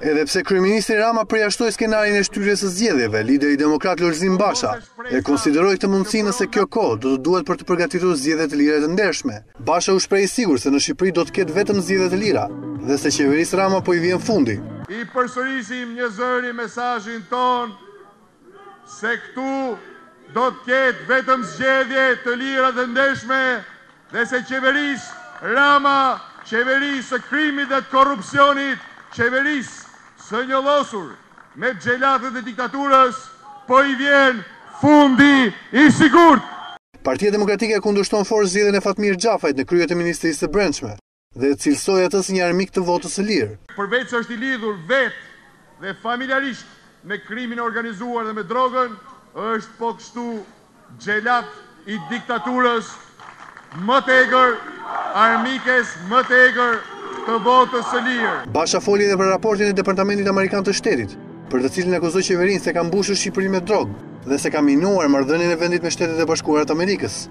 Edhe pse kryeministri Rama përjashtoi skenarin e shtyrjes së zgjedhjeve, lideri demokrat Lulzim Basha e konsideroi këtë mundësi nëse kjo kohë do të duhet për të përgatitur zgjedhje të lira të ndershme. Basha u shpreh i sigurt se në Shqipëri do të ketë vetëm zgjedhje të lira dhe se qeverisë Rama po i vjen fundi. I përsërisim një zëri mesazhin ton se këtu do të ketë vetëm zgjedhje të lira të ndershme dhe se qeverisë Rama, qeverisë së krimit dhe të korrupsionit, qeverisë së njëllosur me xhelatët e diktaturës, po i vjen fundi i sigurt. Partia Demokratike kundërshton fort zgjedhjen e Fatmir Xhafait në krye të Ministrisë së Brendshme dhe cilësoi atë si një armik të votës së lirë. Përveç se është i lidhur vetë dhe familjarisht me krimin e organizuar dhe me drogën, është po kështu xhelat i diktaturës më të egër, armikes më të egër të votës së lirë. Basha foli edhe për raportin e Departamentit Amerikan të Shtetit, për të cilin akuzoi qeverinë se ka mbushur Shqipërinë me drogë dhe se ka minuar marrëdhënien e vendit me Shtetet e Bashkuara të Amerikës.